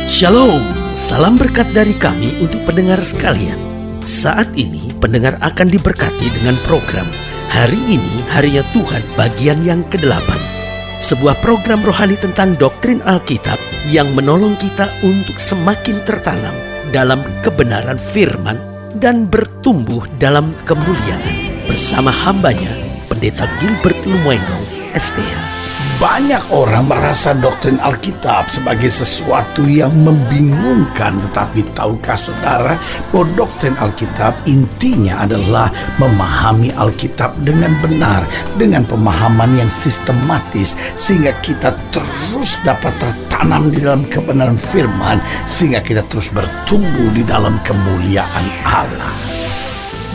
Shalom, salam berkat dari kami untuk pendengar sekalian. Saat ini pendengar akan diberkati dengan program Hari Ini Harinya Tuhan bagian yang ke-8. Sebuah program rohani tentang doktrin Alkitab yang menolong kita untuk semakin tertanam dalam kebenaran firman dan bertumbuh dalam kemuliaan. Bersama hambanya, Pendeta Gilbert Lumwendo, STH. Banyak orang merasa doktrin Alkitab sebagai sesuatu yang membingungkan. Tetapi tahukah saudara bahwa doktrin Alkitab intinya adalah memahami Alkitab dengan benar, dengan pemahaman yang sistematis, sehingga kita terus dapat tertanam di dalam kebenaran firman, sehingga kita terus bertumbuh di dalam kemuliaan Allah.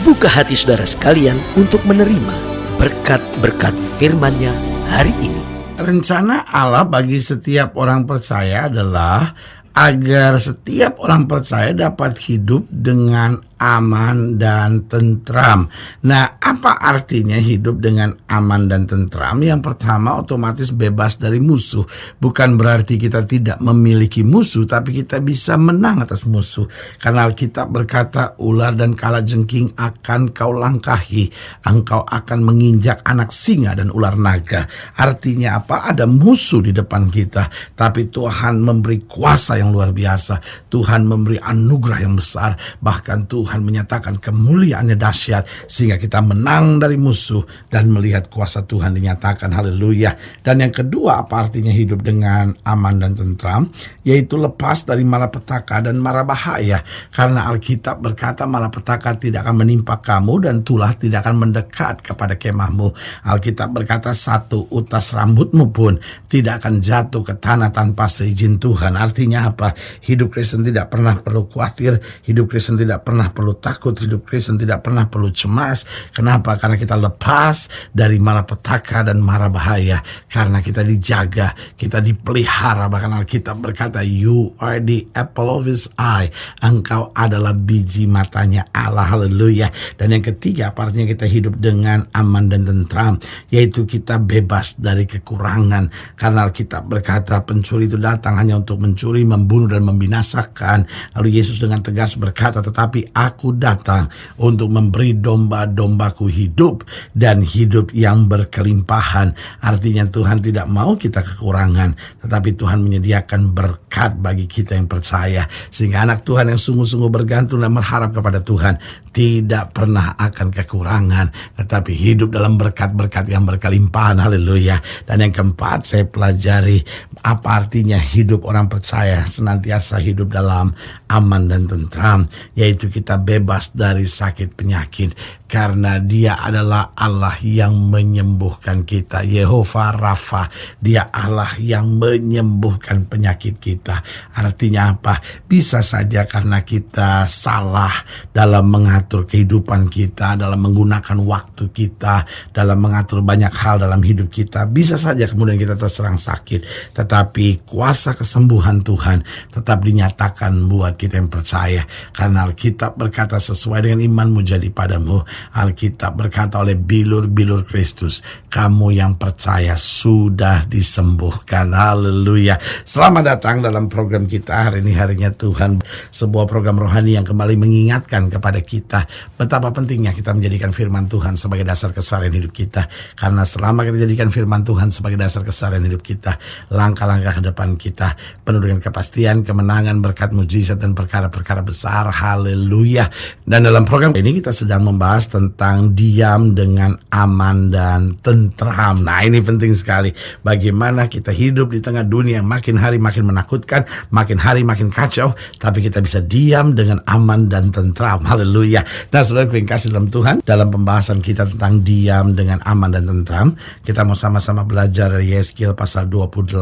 Buka hati saudara sekalian untuk menerima berkat-berkat firman-Nya hari ini. Rencana Allah bagi setiap orang percaya adalah agar setiap orang percaya dapat hidup dengan aman dan tentram. Nah, apa artinya hidup dengan aman dan tentram? Yang pertama, otomatis bebas dari musuh. Bukan berarti kita tidak memiliki musuh, tapi kita bisa menang atas musuh. Karena Alkitab berkata, ular dan kalajengking akan kau langkahi. Engkau akan menginjak anak singa dan ular naga. Artinya apa? Ada musuh di depan kita, tapi Tuhan memberi kuasa yang luar biasa. Tuhan memberi anugerah yang besar. Bahkan Tuhan menyatakan kemuliaannya dahsyat, sehingga kita menang dari musuh dan melihat kuasa Tuhan dinyatakan. Haleluya. Dan yang kedua, apa artinya hidup dengan aman dan tentram? Yaitu lepas dari malapetaka dan mara bahaya. Karena Alkitab berkata malapetaka tidak akan menimpa kamu dan tulah tidak akan mendekat kepada kemahmu. Alkitab berkata satu utas rambutmu pun tidak akan jatuh ke tanah tanpa seizin Tuhan. Artinya apa? Hidup Kristen tidak pernah perlu khawatir, hidup Kristen tidak pernah perlu takut, hidup Kristen tidak pernah perlu cemas. Kenapa? Karena kita lepas dari malapetaka dan mara bahaya. Karena kita dijaga, kita dipelihara. Bahkan Alkitab berkata, you are the apple of his eye. Engkau adalah biji matanya Allah. Haleluya. Dan yang ketiga, artinya kita hidup dengan aman dan tentram, yaitu kita bebas dari kekurangan. Karena Alkitab berkata, pencuri itu datang hanya untuk mencuri, membunuh dan membinasakan. Lalu Yesus dengan tegas berkata, tetapi aku datang untuk memberi domba-dombaku hidup dan hidup yang berkelimpahan. Artinya Tuhan tidak mau kita kekurangan, tetapi Tuhan menyediakan berkat bagi kita yang percaya. Sehingga anak Tuhan yang sungguh-sungguh bergantung dan berharap kepada Tuhan tidak pernah akan kekurangan, tetapi hidup dalam berkat-berkat yang berkelimpahan. Haleluya. Dan yang keempat, saya pelajari apa artinya hidup orang percaya senantiasa hidup dalam aman dan tentram, yaitu kita bebas dari sakit penyakit. Karena Dia adalah Allah yang menyembuhkan kita. Yehova Rafa, Dia Allah yang menyembuhkan penyakit kita. Artinya apa? Bisa saja karena kita salah dalam mengatur kehidupan kita, dalam menggunakan waktu kita, dalam mengatur banyak hal dalam hidup kita. Bisa saja kemudian kita terserang sakit, tetapi kuasa kesembuhan Tuhan tetap dinyatakan buat kita yang percaya. Karena Alkitab berkata, sesuai dengan imanmu jadi padamu. Alkitab berkata oleh bilur-bilur Kristus, kamu yang percaya sudah disembuhkan. Haleluya. Selamat datang dalam program kita Hari Ini Harinya Tuhan, sebuah program rohani yang kembali mengingatkan kepada kita betapa pentingnya kita menjadikan firman Tuhan sebagai dasar keseharian hidup kita. Karena selama kita jadikan firman Tuhan sebagai dasar keseharian hidup kita, langkah-langkah ke depan kita penuh dengan kepastian, kemenangan, berkat, mujizat, dan perkara-perkara besar. Haleluya. Dan dalam program ini kita sedang membahas tentang diam dengan aman dan tentram. Nah, ini penting sekali. Bagaimana kita hidup di tengah dunia yang makin hari makin menakutkan, makin hari makin kacau, tapi kita bisa diam dengan aman dan tentram. Haleluya. Nah, saudara yang kasih dalam Tuhan, dalam pembahasan kita tentang diam dengan aman dan tentram, kita mau sama-sama belajar dari Yeskiel pasal 28.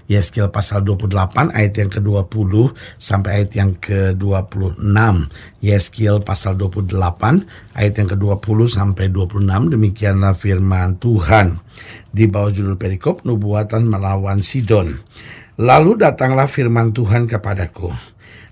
Yeskiel pasal 28 ayat yang ke-20 sampai ayat yang ke-26. Yeskiel pasal 28 ayat yang ke-20 sampai 26. Demikianlah firman Tuhan di bawah judul perikop nubuatan melawan Sidon. Lalu datanglah firman Tuhan kepadaku,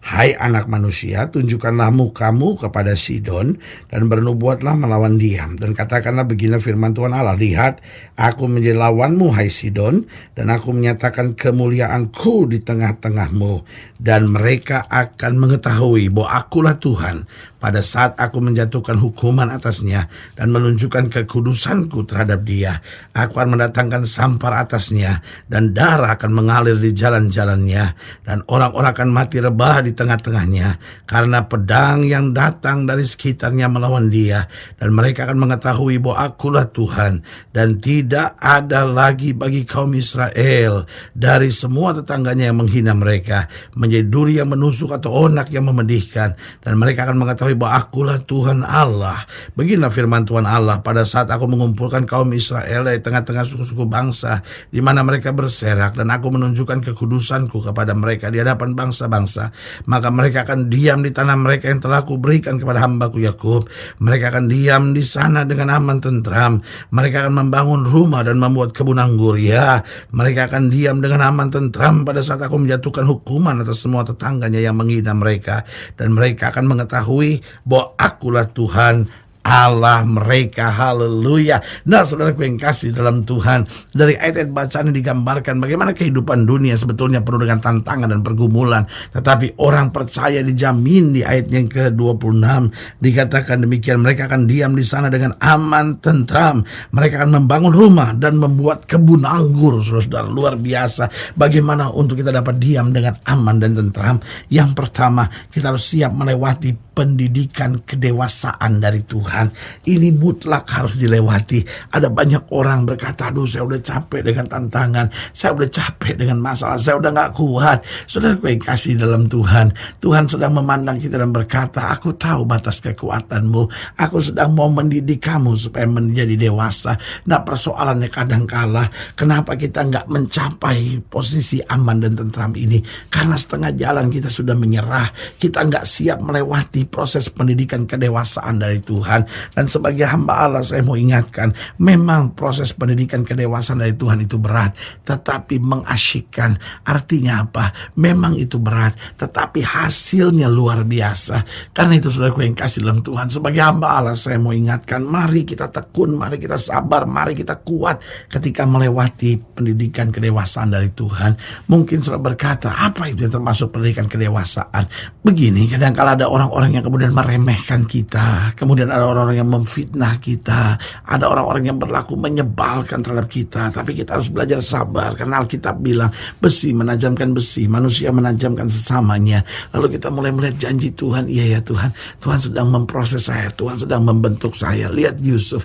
Hai anak manusia, tunjukkanlah mukamu kepada Sidon dan bernubuatlah melawan dia. Dan katakanlah begini firman Tuhan Allah, lihat, aku menjadi lawanmu hai Sidon, dan aku menyatakan kemuliaanku di tengah-tengahmu. Dan mereka akan mengetahui bahwa akulah Tuhan pada saat aku menjatuhkan hukuman atasnya dan menunjukkan kekudusanku terhadap dia. Aku akan mendatangkan sampar atasnya dan darah akan mengalir di jalan-jalannya, dan orang-orang akan mati rebah di tengah-tengahnya karena pedang yang datang dari sekitarnya melawan dia. Dan mereka akan mengetahui bahwa akulah Tuhan, dan tidak ada lagi bagi kaum Israel dari semua tetangganya yang menghina mereka, menjadi duri yang menusuk atau onak yang memedihkan. Dan mereka akan mengetahui bahwa akulah Tuhan Allah. Beginilah firman Tuhan Allah, pada saat aku mengumpulkan kaum Israel dari tengah-tengah suku-suku bangsa di mana mereka berserak, dan aku menunjukkan kekudusanku kepada mereka di hadapan bangsa-bangsa, maka mereka akan diam di tanah mereka yang telah kuberikan kepada hambaku Yakub. Mereka akan diam di sana dengan aman tentram. Mereka akan membangun rumah dan membuat kebun anggur. Ya, mereka akan diam dengan aman tentram pada saat aku menjatuhkan hukuman atas semua tetangganya yang menghina mereka. Dan mereka akan mengetahui bahwa akulah Tuhan Allah mereka. Haleluya. Nah, saudaraku yang kasih dalam Tuhan, dari ayat-ayat bacaan ini digambarkan bagaimana kehidupan dunia sebetulnya penuh dengan tantangan dan pergumulan, tetapi orang percaya dijamin di ayat yang ke-26 dikatakan demikian, mereka akan diam di sana dengan aman tentram. Mereka akan membangun rumah dan membuat kebun anggur. Saudara, luar biasa bagaimana untuk kita dapat diam dengan aman dan tentram. Yang pertama, kita harus siap melewati pendidikan kedewasaan dari Tuhan. Ini mutlak harus dilewati. Ada banyak orang berkata, aduh saya udah capek dengan tantangan, saya udah capek dengan masalah, saya udah gak kuat. Saudara yang kasih dalam Tuhan, Tuhan sedang memandang kita dan berkata, aku tahu batas kekuatanmu, aku sedang mau mendidik kamu supaya menjadi dewasa. Nah, persoalannya kadangkala kenapa kita gak mencapai posisi aman dan tentram ini? Karena setengah jalan kita sudah menyerah, kita gak siap melewati proses pendidikan kedewasaan dari Tuhan. Dan sebagai hamba Allah, saya mau ingatkan, memang proses pendidikan kedewasaan dari Tuhan itu berat, tetapi mengasyikkan. Artinya apa? Memang itu berat, tetapi hasilnya luar biasa. Karena itu saudaraku yang kasih dalam Tuhan, sebagai hamba Allah, saya mau ingatkan, mari kita tekun, mari kita sabar, mari kita kuat ketika melewati pendidikan kedewasaan dari Tuhan. Mungkin saudara berkata, apa itu yang termasuk pendidikan kedewasaan? Begini, kadang-kala ada orang-orang yang kemudian meremehkan kita, kemudian ada orang-orang yang memfitnah kita, ada orang-orang yang berlaku menyebalkan terhadap kita. Tapi kita harus belajar sabar, karena Alkitab bilang besi menajamkan besi, manusia menajamkan sesamanya. Lalu kita mulai melihat janji Tuhan, iya ya Tuhan, Tuhan sedang memproses saya, Tuhan sedang membentuk saya. Lihat Yusuf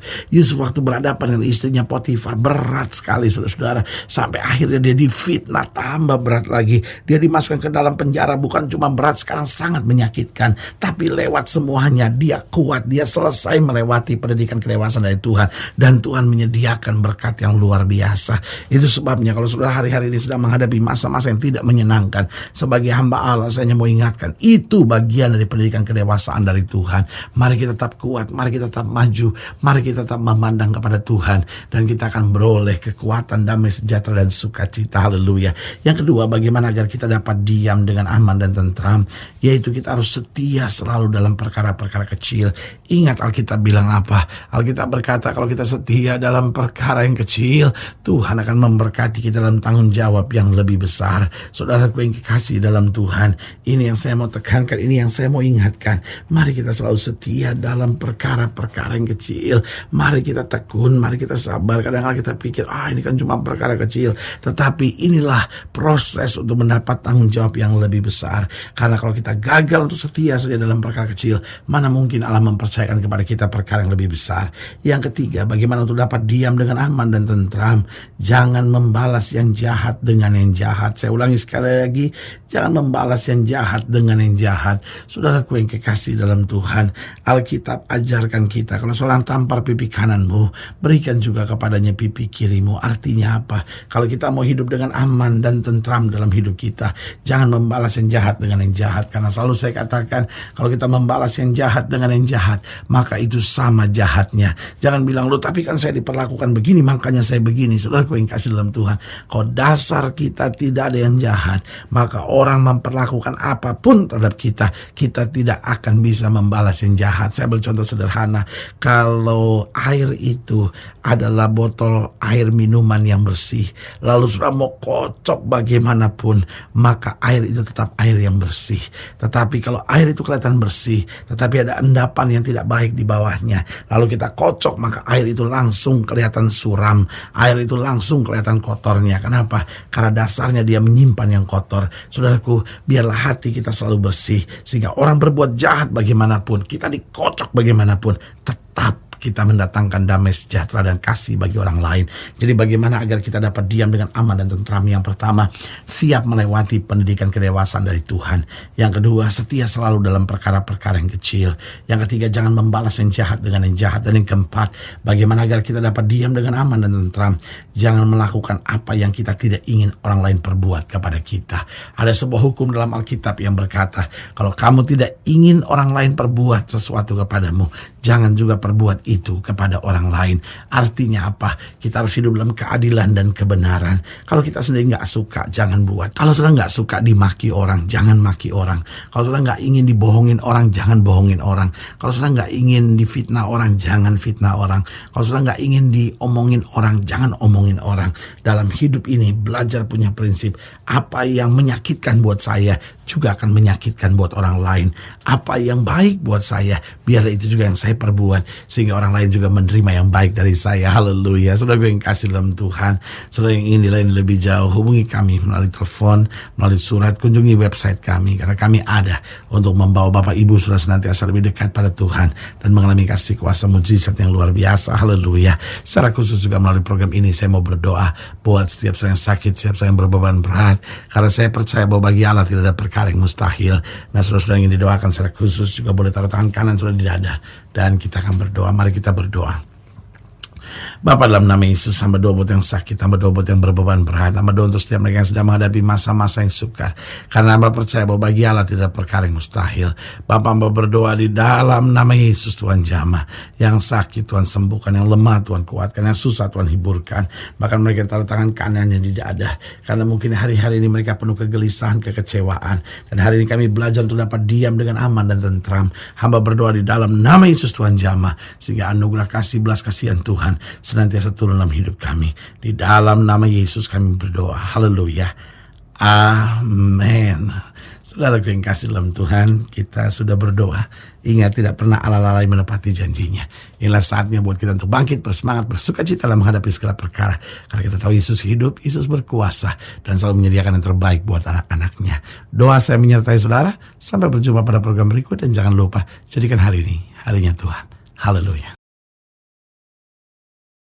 waktu berhadapan dengan istrinya Potifar, berat sekali saudara-saudara, sampai akhirnya dia difitnah, tambah berat lagi, dia dimasukkan ke dalam penjara. Bukan cuma berat, sekarang sangat menyakitkan, tapi lewat semuanya dia kuat, dia selesai melewati pendidikan kedewasaan dari Tuhan, dan Tuhan menyediakan berkat yang luar biasa. Itu sebabnya kalau saudara hari-hari ini sedang menghadapi masa-masa yang tidak menyenangkan, sebagai hamba Allah saya mau ingatkan, itu bagian dari pendidikan kedewasaan dari Tuhan. Mari kita tetap kuat, mari kita tetap maju, mari kita tetap memandang kepada Tuhan, dan kita akan beroleh kekuatan, damai sejahtera dan sukacita. Haleluya. Yang kedua, bagaimana agar kita dapat diam dengan aman dan tentram, yaitu kita harus setia selalu dalam perkara-perkara kecil. Ingat Alkitab bilang apa? Alkitab berkata kalau kita setia dalam perkara yang kecil, Tuhan akan memberkati kita dalam tanggung jawab yang lebih besar. Saudaraku yang kekasih dalam Tuhan, ini yang saya mau tekankan, ini yang saya mau ingatkan. Mari kita selalu setia dalam perkara-perkara yang kecil. Mari kita tekun, mari kita sabar. Kadang-kadang kita pikir, ini kan cuma perkara kecil. Tetapi inilah proses untuk mendapat tanggung jawab yang lebih besar. Karena kalau kita gagal untuk setia saja dalam perkara kecil, mana mungkin Allah mempercayakan kepada kita perkara yang lebih besar. Yang ketiga, bagaimana untuk dapat diam dengan aman dan tentram? Jangan membalas yang jahat dengan yang jahat. Saya ulangi sekali lagi, jangan membalas yang jahat dengan yang jahat. Saudaraku yang kekasih dalam Tuhan, Alkitab ajarkan kita, kalau seorang tampar pipi kananmu, berikan juga kepadanya pipi kirimu. Artinya apa? Kalau kita mau hidup dengan aman dan tentram dalam hidup kita, jangan membalas yang jahat dengan yang jahat. Karena selalu saya katakan, kalau kita membalas yang jahat dengan yang jahat, maka maka itu sama jahatnya. Jangan bilang, loh tapi kan saya diperlakukan begini makanya saya begini. Saudaraku yang kasih dalam Tuhan, kalau dasar kita tidak ada yang jahat, maka orang memperlakukan apapun terhadap kita, kita tidak akan bisa membalas yang jahat. Saya bercontoh sederhana, kalau air itu adalah botol air minuman yang bersih, lalu sudah mau kocok bagaimanapun, maka air itu tetap air yang bersih. Tetapi kalau air itu kelihatan bersih, tetapi ada endapan yang tidak baik di bawahnya, lalu kita kocok, maka air itu langsung kelihatan suram, air itu langsung kelihatan kotornya. Kenapa? Karena dasarnya dia menyimpan yang kotor. Saudaraku, biarlah hati kita selalu bersih, sehingga orang berbuat jahat bagaimanapun, kita dikocok bagaimanapun, tetap kita mendatangkan damai sejahtera dan kasih bagi orang lain. Jadi bagaimana agar kita dapat diam dengan aman dan tentram? Yang pertama, siap melewati pendidikan kedewasaan dari Tuhan. Yang kedua, setia selalu dalam perkara-perkara yang kecil. Yang ketiga, jangan membalas yang jahat dengan yang jahat. Dan yang keempat, bagaimana agar kita dapat diam dengan aman dan tentram? Jangan melakukan apa yang kita tidak ingin orang lain perbuat kepada kita. Ada sebuah hukum dalam Alkitab yang berkata, kalau kamu tidak ingin orang lain perbuat sesuatu kepadamu, jangan juga perbuat itu kepada orang lain. Artinya apa? Kita harus hidup dalam keadilan dan kebenaran. Kalau kita sendiri nggak suka, jangan buat. Kalau sudah nggak suka dimaki orang, jangan maki orang. Kalau sudah nggak ingin dibohongin orang, jangan bohongin orang. Kalau sudah nggak ingin difitnah orang, jangan fitnah orang. Kalau sudah nggak ingin diomongin orang, jangan omongin orang. Dalam hidup ini belajar punya prinsip, apa yang menyakitkan buat saya juga akan menyakitkan buat orang lain. Apa yang baik buat saya, biar itu juga yang saya perbuat, sehingga orang lain juga menerima yang baik dari saya. Haleluya. Saudara gue yang kasih dalam Tuhan, saudara yang ingin dilayani lebih jauh, hubungi kami melalui telepon, melalui surat, kunjungi website kami, karena kami ada untuk membawa Bapak Ibu saudara senantiasa lebih dekat pada Tuhan dan mengalami kasih kuasa mujizat yang luar biasa. Haleluya. Secara khusus juga melalui program ini saya mau berdoa buat setiap saudara yang sakit, setiap saudara yang berbeban berat, karena saya percaya bahwa bagi Allah tidak ada perkara yang mustahil. Nah, saudara-saudara yang ingin didoakan secara khusus juga boleh taruh tangan kanan saudara di dada, dan kita akan berdoa. Mari kita berdoa. Bapa, dalam nama Yesus, hamba doa buat yang sakit, hamba doa buat yang berbeban berat, hamba doa untuk setiap mereka yang sedang menghadapi masa-masa yang sukar, karena hamba percaya bahwa bagi Allah tidak ada perkara yang mustahil. Bapa, hamba berdoa di dalam nama Yesus, Tuhan jamah yang sakit, Tuhan sembuhkan, yang lemah Tuhan kuatkan, yang susah Tuhan hiburkan, bahkan mereka taruh tangan kanannya di dada, karena mungkin hari-hari ini mereka penuh kegelisahan, kekecewaan, dan hari ini kami belajar untuk dapat diam dengan aman dan tentram. Hamba berdoa di dalam nama Yesus, Tuhan jamah, sehingga anugerah kasih, belas kasihan Tuhan senantiasa turun dalam hidup kami. Di dalam nama Yesus kami berdoa. Haleluya. Amin. Saudaraku yang kasih dalam Tuhan, kita sudah berdoa. Ingat, tidak pernah Allah lalai menepati janjinya. Inilah saatnya buat kita untuk bangkit, bersemangat, bersukacita dalam menghadapi segala perkara. Karena kita tahu Yesus hidup, Yesus berkuasa, dan selalu menyediakan yang terbaik buat anak-anaknya. Doa saya menyertai saudara. Sampai berjumpa pada program berikut, dan jangan lupa, jadikan hari ini harinya Tuhan. Haleluya.